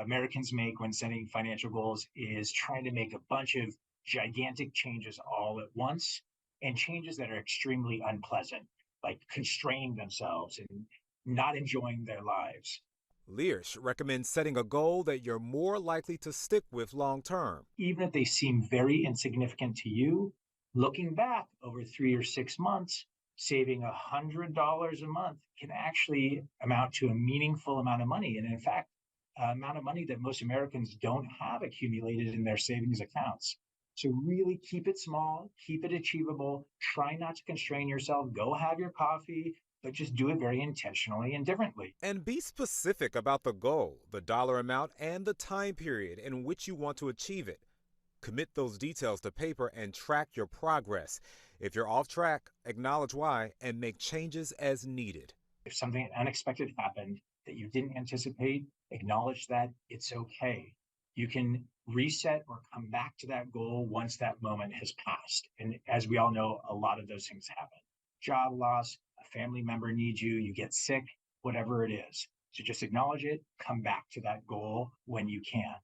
S13: Americans make when setting financial goals is trying to make a bunch of gigantic changes all at once, and changes that are extremely unpleasant, like constraining themselves and not enjoying their lives.
S12: Learsh recommends setting a goal that you're more likely to stick with long term.
S13: Even if they seem very insignificant to you, looking back over 3 or 6 months, saving $100 a month can actually amount to a meaningful amount of money. And in fact, an amount of money that most Americans don't have accumulated in their savings accounts. So really keep it small, keep it achievable, try not to constrain yourself, go have your coffee, but just do it very intentionally and differently.
S12: And be specific about the goal, the dollar amount, and the time period in which you want to achieve it. Commit those details to paper and track your progress. If you're off track, acknowledge why and make changes as needed.
S13: If something unexpected happened that you didn't anticipate, acknowledge that it's okay. You can reset or come back to that goal once that moment has passed. And as we all know, a lot of those things happen. Job loss, a family member needs you, you get sick, whatever it is. So just acknowledge it, come back to that goal when you can.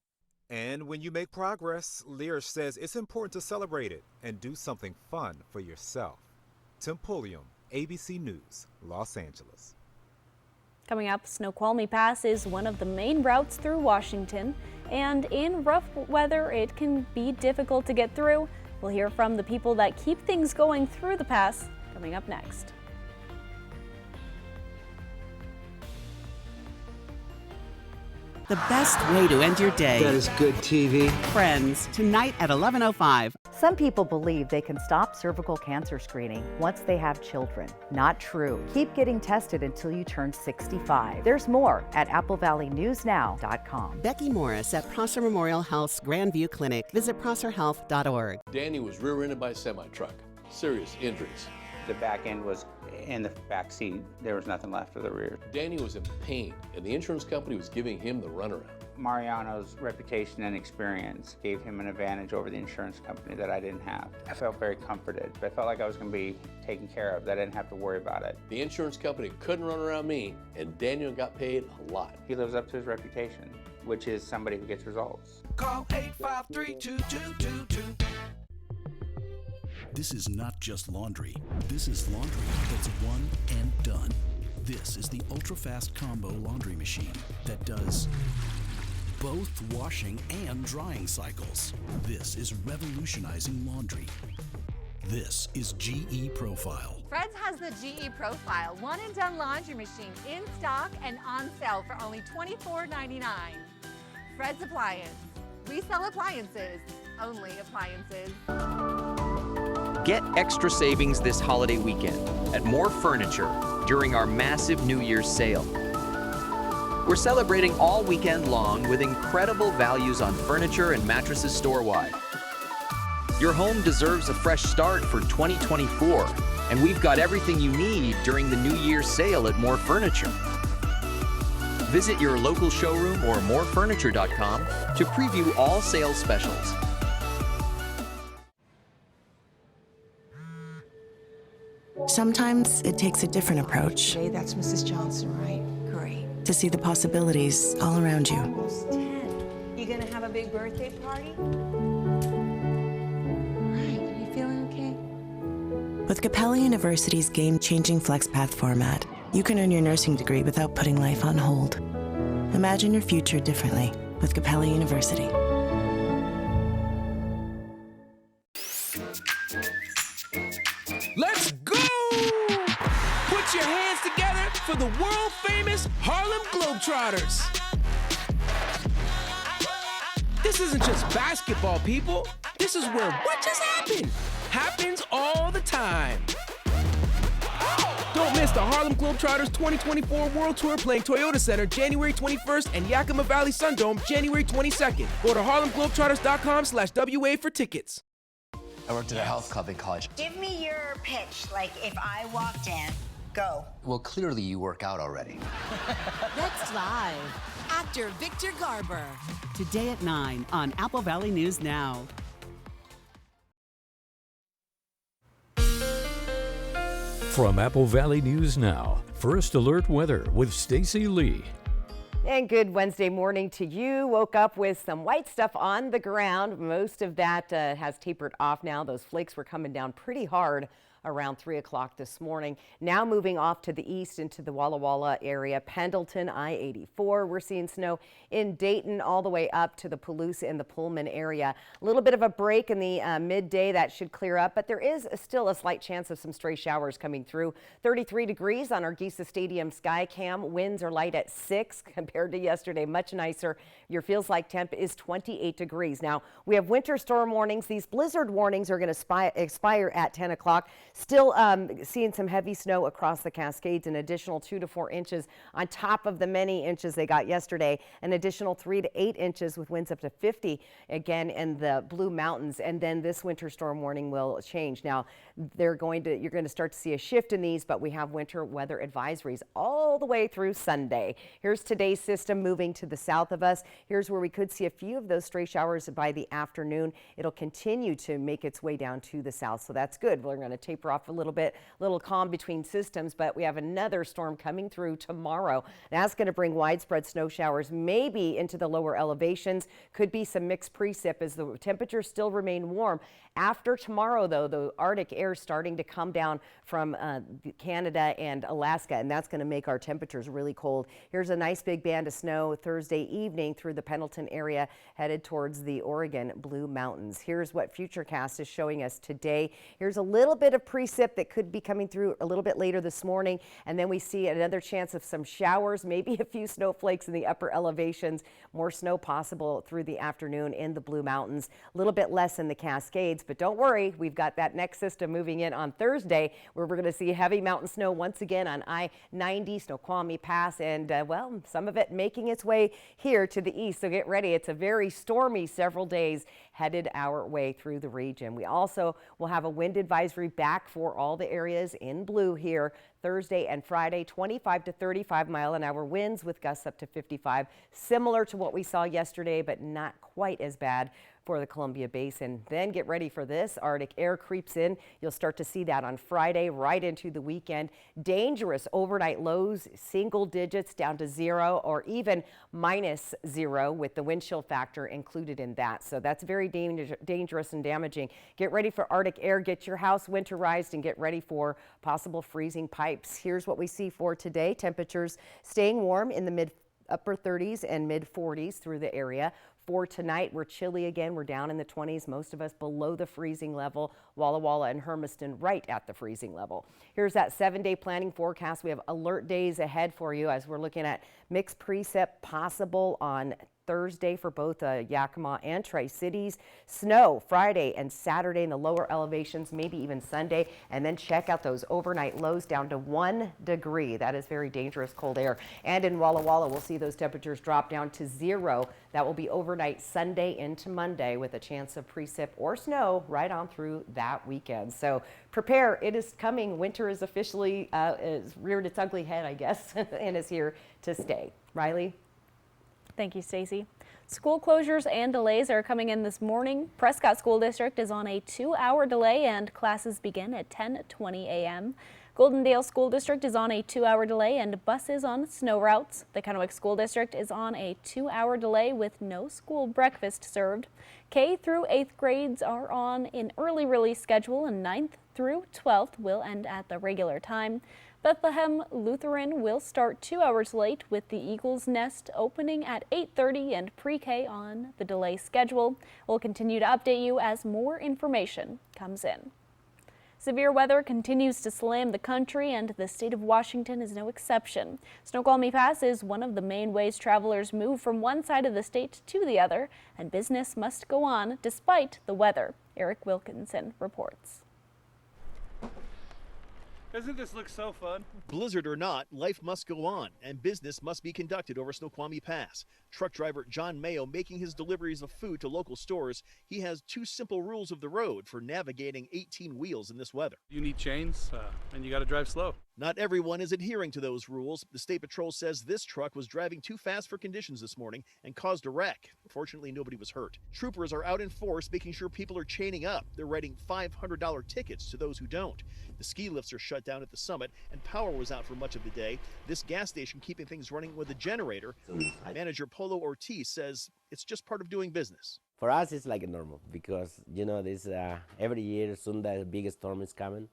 S12: And when you make progress, Learsh says it's important to celebrate it and do something fun for yourself. Tim Pulliam, ABC News, Los Angeles.
S6: Coming up, Snoqualmie Pass is one of the main routes through Washington, and in rough weather, it can be difficult to get through. We'll hear from the people that keep things going through the pass coming up next.
S30: The best way to end your day.
S10: That is good TV.
S30: Friends, tonight at 11:05.
S14: Some people believe they can stop cervical cancer screening once they have children. Not true. Keep getting tested until you turn 65. There's more at AppleValleyNewsNow.com.
S30: Becky Morris at Prosser Memorial Health's Grandview Clinic. Visit prosserhealth.org.
S15: Danny was rear-ended by a semi-truck. Serious injuries.
S4: The back end was in the back seat. There was nothing left of the rear.
S5: Danny was in pain, and the insurance company was giving him the runaround.
S4: Mariano's reputation and experience gave him an advantage over the insurance company that I didn't have. I felt very comforted. I felt like I was going to be taken care of, that I didn't have to worry about it.
S5: The insurance company couldn't run around me, and Daniel got paid a lot.
S4: He lives up to his reputation, which is somebody who gets results.
S31: Call 853-2222.
S8: This is not just laundry. This is laundry that's one and done. This is the ultra-fast combo laundry machine that does both washing and drying cycles. This is revolutionizing laundry. This is GE Profile.
S34: Fred's has the GE Profile one and done laundry machine in stock and on sale for only $24.99. Fred's Appliance. We sell appliances, only appliances.
S9: Get extra savings this holiday weekend at More Furniture during our massive New Year's sale. We're celebrating all weekend long with incredible values on furniture and mattresses store-wide. Your home deserves a fresh start for 2024, and we've got everything you need during the New Year's sale at More Furniture. Visit your local showroom or morefurniture.com to preview all sales specials.
S15: Sometimes it takes a different approach.
S16: Hey, that's Mrs. Johnson, right? Great.
S15: To see the possibilities all around you.
S16: Almost 10. You gonna have a big birthday party? Right, are you feeling okay?
S15: With Capella University's game-changing FlexPath format, you can earn your nursing degree without putting life on hold. Imagine your future differently with Capella University.
S17: Let's go! Put your hands together for the world-famous Harlem Globetrotters. This isn't just basketball, people. This is where what just happened happens all the time. Don't miss the Harlem Globetrotters 2024 World Tour playing Toyota Center January 21st and Yakima Valley Sundome January 22nd. Go to harlemglobetrotters.com/WA for tickets.
S18: I worked at a health club in college.
S19: Give me your pitch, like if I walked in, go.
S18: Well, clearly you work out already.
S20: Next live, actor Victor Garber.
S11: Today at 9 on Apple Valley News Now.
S21: From Apple Valley News Now, First Alert Weather with Stacy Lee.
S2: And good Wednesday morning to you. Woke up with some white stuff on the ground. Most of that has tapered off now. Those flakes were coming down pretty hard around 3 o'clock this morning. Now moving off to the east into the Walla Walla area, Pendleton, I-84. We're seeing snow in Dayton all the way up to the Palouse and the Pullman area. A little bit of a break in the midday. That should clear up, but there is still a slight chance of some stray showers coming through. 33 degrees on our Giza Stadium sky cam. Winds are light at 6 compared to yesterday. Much nicer. Your feels like temp is 28 degrees. Now, we have winter storm warnings. These blizzard warnings are going to expire at 10 o'clock. Still seeing some heavy snow across the Cascades, an additional 2 to 4 inches on top of the many inches they got yesterday, an additional 3 to 8 inches with winds up to 50 again in the Blue Mountains. And then this winter storm warning will change. Now, you're going to start to see a shift in these, but we have winter weather advisories all the way through Sunday. Here's today's system moving to the south of us. Here's where we could see a few of those stray showers by the afternoon. It'll continue to make its way down to the south, so that's good. We're going to taper off a little bit, little calm between systems, but we have another storm coming through tomorrow. That's going to bring widespread snow showers, maybe into the lower elevations. Could be some mixed precip as the temperatures still remain warm. After tomorrow, though, the Arctic air is starting to come down from Canada and Alaska, and that's going to make our temperatures really cold. Here's a nice big band of snow Thursday evening through the Pendleton area, headed towards the Oregon Blue Mountains. Here's what Futurecast is showing us today. Here's a little bit of precip that could be coming through a little bit later this morning, and then we see another chance of some showers, maybe a few snowflakes in the upper elevations. More snow possible through the afternoon in the Blue Mountains, a little bit less in the Cascades. But don't worry, we've got that next system moving in on Thursday, where we're going to see heavy mountain snow once again on I-90, Snoqualmie Pass, and well, some of it making its way here to the east. So get ready. It's a very stormy several days headed our way through the region. We also will have a wind advisory back back for all the areas in blue here. Thursday and Friday, 25 to 35 mile-an-hour winds with gusts up to 55. Similar to what we saw yesterday, but not quite as bad for the Columbia Basin. Then get ready for this. Arctic air creeps in. You'll start to see that on Friday right into the weekend. Dangerous overnight lows, single digits down to 0 or even -0 with the wind chill factor included in that. So that's very dangerous and damaging. Get ready for Arctic air. Get your house winterized and get ready for possible freezing pipes. Here's what we see for today. Temperatures staying warm in the upper 30s and mid 40s through the area. For tonight, we're chilly again. We're down in the 20s, most of us below the freezing level. Walla Walla and Hermiston right at the freezing level. Here's that 7-day planning forecast. We have alert days ahead for you as we're looking at mixed precip possible on Thursday for both Yakima and Tri-Cities. Snow Friday and Saturday in the lower elevations, maybe even Sunday. And then check out those overnight lows down to 1 degree. That is very dangerous cold air. And in Walla Walla, we'll see those temperatures drop down to 0. That will be overnight Sunday into Monday with a chance of precip or snow right on through that weekend. So prepare. It is coming. Winter is officially is reared its ugly head, I guess, and is here to stay. Riley?
S6: Thank you, Stacy. School closures and delays are coming in this morning. Prescott School District is on a 2-hour delay and classes begin at 10:20 a.m. Goldendale School District is on a 2-hour delay and buses on snow routes. The Kennewick School District is on a 2-hour delay with no school breakfast served. K through 8th grades are on an early release schedule and 9th through 12th will end at the regular time. Bethlehem Lutheran will start 2 hours late with the Eagles Nest opening at 8:30 and pre-K on the delay schedule. We'll continue to update you as more information comes in. Severe weather continues to slam the country, and the state of Washington is no exception. Snoqualmie Pass is one of the main ways travelers move from one side of the state to the other, and business must go on despite the weather. Eric Wilkinson reports.
S1: Doesn't this look so fun?
S3: Blizzard or not, life must go on and business must be conducted over Snoqualmie Pass. Truck driver John Mayo making his deliveries of food to local stores. He has 2 simple rules of the road for navigating 18 wheels in this weather.
S1: You need chains and you got to drive slow.
S3: Not everyone is adhering to those rules. The State Patrol says this truck was driving too fast for conditions this morning and caused a wreck. Fortunately, nobody was hurt. Troopers are out in force making sure people are chaining up. They're writing $500 tickets to those who don't. The ski lifts are shut down at the summit and power was out for much of the day. This gas station keeping things running with a generator. Manager Polo Ortiz says it's just part of doing business.
S7: For us, it's like normal because, you know, this every year, soon the biggest storm is coming,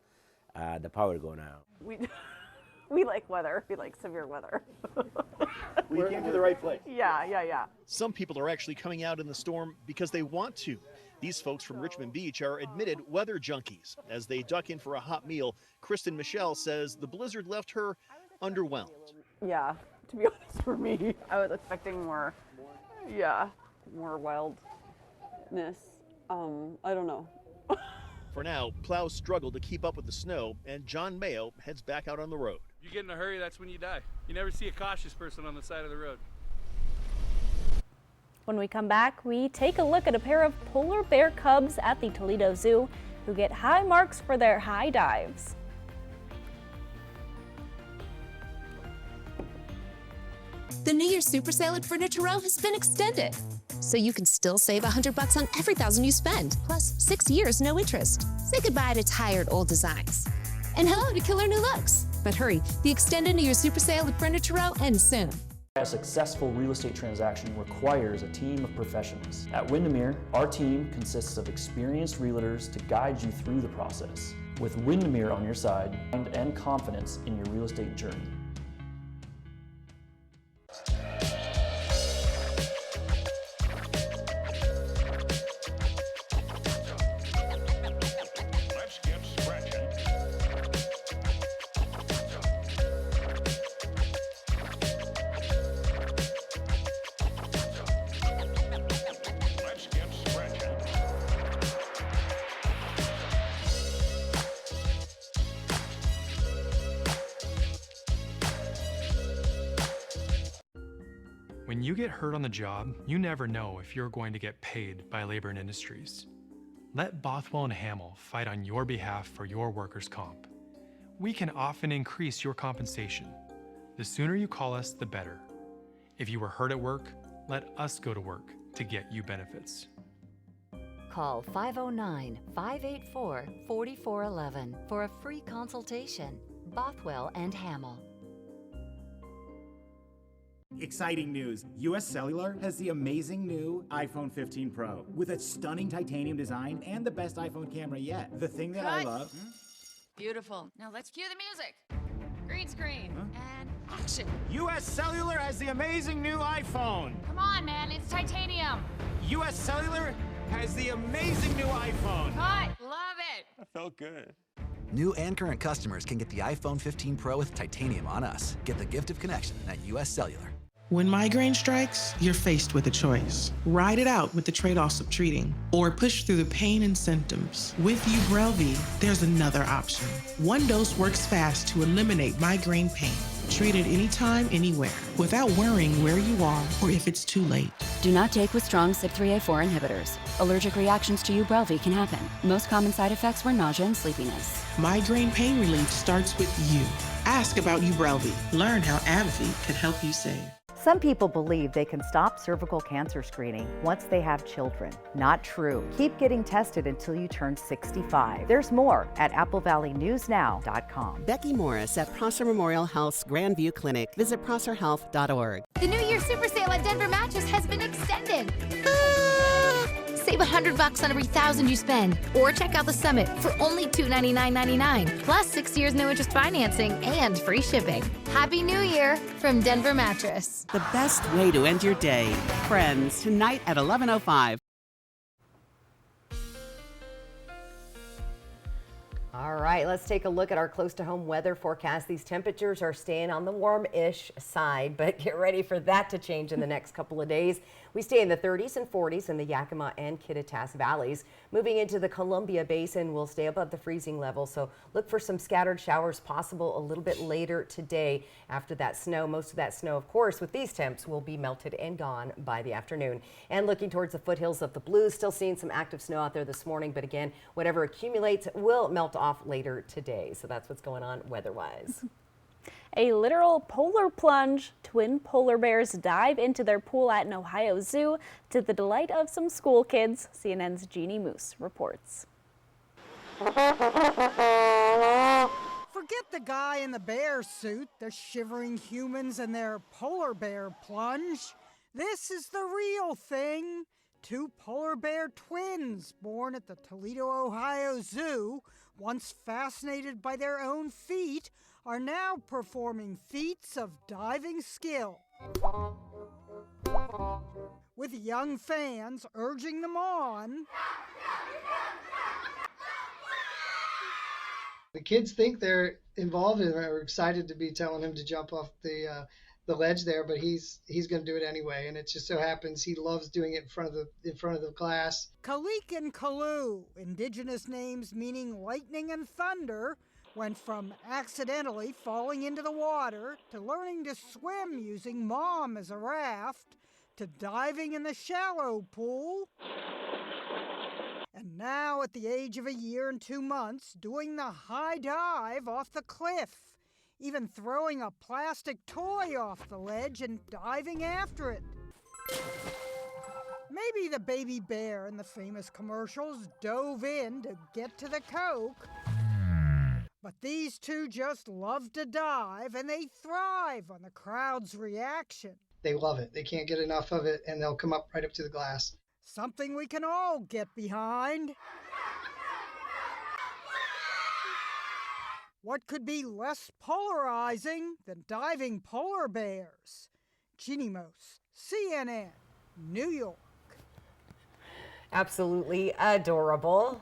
S7: the power going out.
S13: We like weather. We like severe weather.
S3: We came to the right place.
S13: Yeah.
S3: Some people are actually coming out in the storm because they want to. These folks from Richmond Beach are admitted weather junkies. As they duck in for a hot meal, Kristen Michelle says the blizzard left her underwhelmed.
S13: Yeah, to be honest, for me, I was expecting more wildness. I don't know.
S3: For now, plows struggle to keep up with the snow, and John Mayo heads back out on the road.
S1: You get in a hurry, that's when you die. You never see a cautious person on the side of the road.
S6: When we come back, we take a look at a pair of polar bear cubs at the Toledo Zoo who get high marks for their high dives.
S22: The New Year's Super Sale at Furniture Row has been extended, so you can still save $100 on every $1,000 you spend, plus 6 years no interest. Say goodbye to tired old designs. And hello to killer new looks. But hurry, the extended New Year's Super Sale at Furniture Row ends soon.
S23: A successful real estate transaction requires a team of professionals. At Windermere, our team consists of experienced realtors to guide you through the process. With Windermere on your side and confidence in your real estate journey.
S24: When you get hurt on the job, you never know if you're going to get paid by Labor and Industries.
S4: Let Bothwell and Hamill fight on your behalf for your workers' comp. We can often increase your compensation. The sooner you call us, the better. If you were hurt at work, let us go to work to get you benefits.
S5: Call 509-584-4411 for a free consultation. Bothwell and Hamill.
S10: Exciting news. US Cellular has the amazing new iPhone 15 Pro with a stunning titanium design and the best iPhone camera yet. The thing that I love...
S12: Beautiful. Now let's cue the music. Green screen. And action.
S10: US Cellular has the amazing new iPhone.
S12: Come on, man. It's titanium.
S10: US Cellular has the amazing new iPhone.
S12: Cut. Love it.
S10: That felt good.
S14: New and current customers can get the iPhone 15 Pro with titanium on us. Get the gift of connection at US Cellular.
S24: When migraine strikes, you're faced with a choice. Ride it out with the trade-offs of treating, or push through the pain and symptoms. With Ubrelvy, there's another option. One dose works fast to eliminate migraine pain. Treat it anytime, anywhere, without worrying where you are or if it's too late.
S25: Do not take with strong CYP3A4 inhibitors. Allergic reactions to Ubrelvy can happen. Most common side effects were nausea and sleepiness.
S24: Migraine pain relief starts with you. Ask about Ubrelvy. Learn how AbbVie could help you save.
S26: Some people believe they can stop cervical cancer screening once they have children. Not true. Keep getting tested until you turn 65. There's more at AppleValleyNewsNow.com.
S11: Becky Morris at Prosser Memorial Health's Grandview Clinic. Visit prosserhealth.org.
S22: The New Year Super Sale at Denver Mattress has been extended. Save $100 on every $1,000 you spend. Or check out the Summit for only $299.99. Plus 6 years no interest financing and free shipping. Happy New Year from Denver Mattress.
S11: The best way to end your day. Friends, tonight at 11:05.
S2: All right, let's take a look at our close-to-home weather forecast. These temperatures are staying on the warm-ish side, but get ready for that to change in the next couple of days. We stay in the 30s and 40s in the Yakima and Kittitas valleys. Moving into the Columbia Basin, we'll stay above the freezing level, so look for some scattered showers possible a little bit later today after that snow. Most of that snow, of course, with these temps will be melted and gone by the afternoon. And looking towards the foothills of the Blues, still seeing some active snow out there this morning, but again, whatever accumulates will melt off later today. So that's what's going on weather-wise.
S6: A literal polar plunge. Twin polar bears dive into their pool at an Ohio zoo to the delight of some school kids. CNN's Jeannie Moose reports.
S27: Forget the guy in the bear suit, the shivering humans and their polar bear plunge. This is the real thing. Two polar bear twins born at the Toledo, Ohio Zoo, once fascinated by their own feet, are now performing feats of diving skill, with young fans urging them on.
S28: The kids think they're involved and are excited to be telling him to jump off the ledge there, but he's going to do it anyway, and it just so happens he loves doing it in front of the class.
S27: Kalik and Kalu, indigenous names meaning lightning and thunder, went from accidentally falling into the water to learning to swim using Mom as a raft to diving in the shallow pool. And now at the age of 1 year and 2 months, doing the high dive off the cliff, even throwing a plastic toy off the ledge and diving after it. Maybe the baby bear in the famous commercials dove in to get to the Coke. But these two just love to dive, and they thrive on the crowd's reaction.
S28: They love it. They can't get enough of it, and they'll come up right up to the glass.
S27: Something we can all get behind. What could be less polarizing than diving polar bears? Jeannie Moose, CNN, New York.
S2: Absolutely adorable.